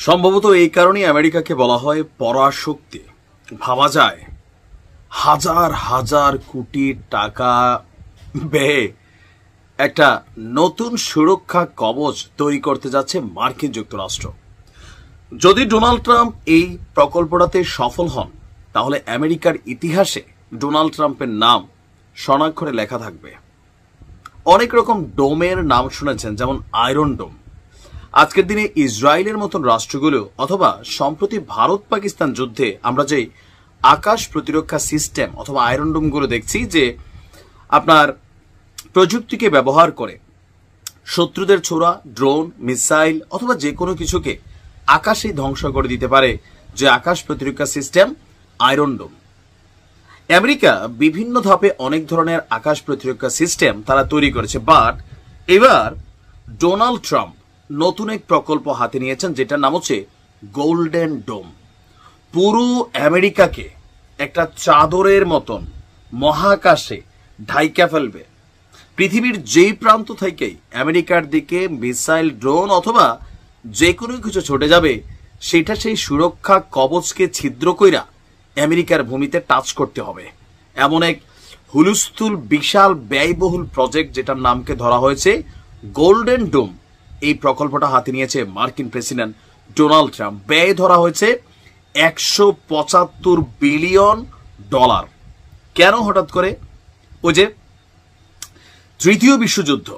সম্ভবত এই কারণেই আমেরিকাকে বলা হয় পরাশক্তি। ভাবা যায় হাজার হাজার কোটি টাকা ব্যয়ে একটা নতুন সুরক্ষা কবচ তৈরি করতে যাচ্ছে মার্কিন যুক্তরাষ্ট্র। যদি ডোনাল্ড ট্রাম্প এই প্রকল্পটাতে সফল হন, তাহলে আমেরিকার ইতিহাসে ডোনাল্ড ট্রাম্পের নাম স্বর্ণাক্ষরে লেখা থাকবে। অনেক রকম ডোমের নাম শুনেছেন, যেমন আয়রন ডোম। আজকের দিনে ইসরায়েলের মতন রাষ্ট্রগুলো অথবা সম্প্রতি ভারত পাকিস্তান যুদ্ধে আমরা যে আকাশ প্রতিরক্ষা সিস্টেম অথবা আয়রন ডোমগুলো দেখছি, যে আপনার প্রযুক্তিকে ব্যবহার করে শত্রুদের ছোড়া ড্রোন, মিসাইল অথবা যে কোনো কিছুকে আকাশে ধ্বংস করে দিতে পারে, যে আকাশ প্রতিরক্ষা সিস্টেম আয়রন ডোম। আমেরিকা বিভিন্ন ধাপে অনেক ধরনের আকাশ প্রতিরক্ষা সিস্টেম তারা তৈরি করেছে, বাট এবার ডোনাল্ড ট্রাম্প নতুন এক প্রকল্প হাতে নিয়েছেন, যেটার নাম হচ্ছে গোল্ডেন ডোম। পুরো আমেরিকাকে একটা চাদরের মতন মহাকাশে ঢাইকা ফেলবে। পৃথিবীর যেই প্রান্ত থেকেই আমেরিকার দিকে মিসাইল, ড্রোন অথবা যে কোনো কিছু ছুটে যাবে, সেটা সেই সুরক্ষা কবচকে ছিদ্র কইরা আমেরিকার ভূমিতে টাচ করতে হবে। এমন এক হুলস্থুল বিশাল ব্যয়বহুল প্রজেক্ট, যেটার নামকে ধরা হয়েছে গোল্ডেন ডোম। এই প্রকল্পটা হাতে নিয়েছে মার্কিন প্রেসিডেন্ট ডোনাল্ড ট্রাম্প। ব্যয় ধরা হয়েছে $175 বিলিয়ন। কেন হঠাৎ করে? ওই যে তৃতীয় বিশ্বযুদ্ধ,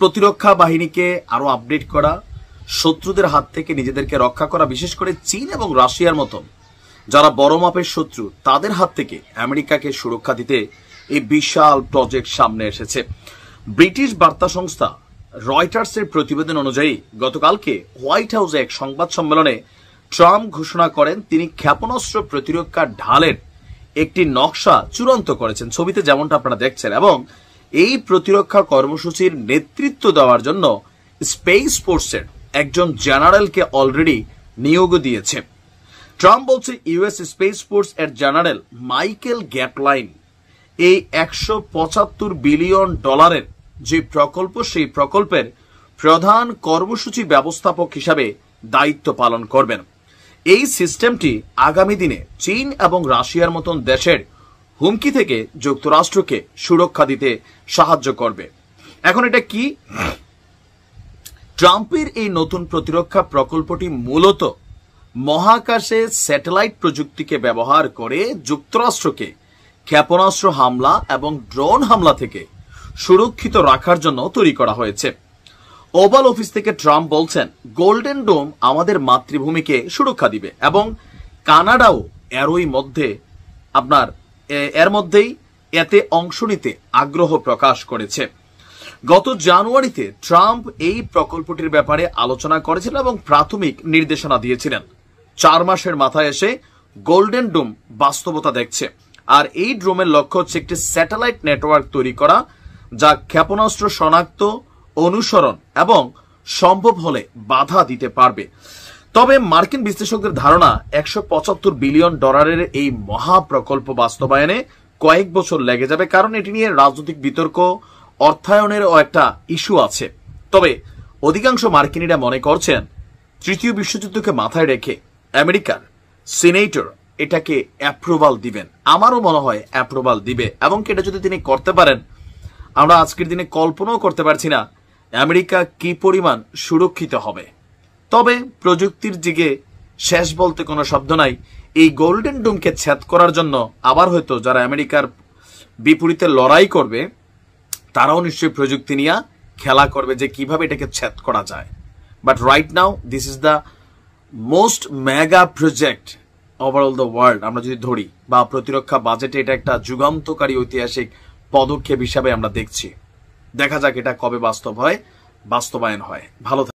প্রতিরক্ষা বাহিনীকে আরো আপডেট করা, শত্রুদের হাত থেকে নিজেদেরকে রক্ষা করা, বিশেষ করে চীন এবং রাশিয়ার মতন যারা বড় মাপের শত্রু, তাদের হাত থেকে আমেরিকাকে সুরক্ষা দিতে এই বিশাল প্রজেক্ট সামনে এসেছে। ব্রিটিশ বার্তা সংস্থা রয়টার্সের প্রতিবেদন অনুযায়ী গতকালকে হোয়াইট হাউসে এক সংবাদ সম্মেলনে ট্রাম্প ঘোষণা করেন তিনি ক্ষেপণাস্ত্র প্রতিরক্ষা ঢালের একটি নকশা চূড়ান্ত করেছেন, ছবিতে যেমনটা আপনারা দেখছেন, এবং এই প্রতিরক্ষা কর্মসূচির নেতৃত্ব দেওয়ার জন্য স্পেস ফোর্সের একজন জেনারেলকে অলরেডি নিয়োগ দিয়েছে। ট্রাম্প বলছে ইউএস স্পেস ফোর্স এর জেনারেল মাইকেল গ্যাটলাইন এই $175 বিলিয়ন যে প্রকল্প, সেই প্রকল্পের প্রধান কর্মসূচি ব্যবস্থাপক হিসাবে দায়িত্ব পালন করবেন। এই সিস্টেমটি আগামী দিনে চীন এবং রাশিয়ার মতন দেশের হুমকি থেকে যুক্তরাষ্ট্রকে সুরক্ষা দিতে সাহায্য করবে। এখন এটা কি? ট্রাম্পের এই নতুন প্রতিরক্ষা প্রকল্পটি মূলত মহাকাশে স্যাটেলাইট প্রযুক্তিকে ব্যবহার করে যুক্তরাষ্ট্রকে ক্ষেপণাস্ত্র হামলা এবং ড্রোন হামলা থেকে সুরক্ষিত রাখার জন্য তৈরি করা হয়েছে। ওভাল অফিস থেকে ট্রাম্প বলছেন, গোল্ডেন ডোম আমাদের মাতৃভূমিকে সুরক্ষা দিবে এবং কানাডাও এর মধ্যেই এতে অংশ নিতে আগ্রহ প্রকাশ করেছে। গত জানুয়ারিতে ট্রাম্প এই প্রকল্পটির ব্যাপারে আলোচনা করেছিলেন এবং প্রাথমিক নির্দেশনা দিয়েছিলেন। 4 মাসের মাথায় এসে গোল্ডেন ডোম বাস্তবতা দেখছে। আর এই ড্রোমের লক্ষ্য হচ্ছে একটি স্যাটেলাইট নেটওয়ার্ক তৈরি করা, যা ক্ষেপণাস্ত্র শনাক্ত, অনুসরণ এবং সম্ভব হলে বাধা দিতে পারবে। তবে মার্কিন বিশ্লেষকদের ধারণা $175 বিলিয়ন এই মহা প্রকল্প বাস্তবায়নে কয়েক বছর লেগে যাবে, কারণ এটি নিয়ে রাজনৈতিক বিতর্ক, অর্থায়নেরও একটা ইস্যু আছে। তবে অধিকাংশ মার্কিনীরা মনে করছেন তৃতীয় বিশ্বযুদ্ধকে মাথায় রেখে আমেরিকার সিনেটর এটাকে অ্যাপ্রুভাল দিবেন। আমারও মনে হয় অ্যাপ্রুভাল দিবে, এবং এটা যদি তিনি করতে পারেন, আমরা আজকের দিনে কল্পনাও করতে পারছি না আমেরিকা কি পরিমাণ সুরক্ষিত হবে। তবে প্রযুক্তির দিকে শেষ বলতে কোনো শব্দ নাই। এই গোল্ডেন ডোমকে ছেদ করার জন্য আবার হয়তো যারা আমেরিকার বিপরীতে লড়াই করবে, তারাও নিশ্চয়ই প্রযুক্তি নিয়ে খেলা করবে যে কিভাবে এটাকে ছেদ করা যায়। But right now this is the most mega project overall the world. আমরা যদি ধরি বা প্রতিরক্ষা বাজেটে এটা একটা যুগান্তকারী ঐতিহাসিক পদক্ষেপ হিসাবে আমরা দেখছি। দেখা যাক এটা কবে বাস্তবায়ন হয়। ভালো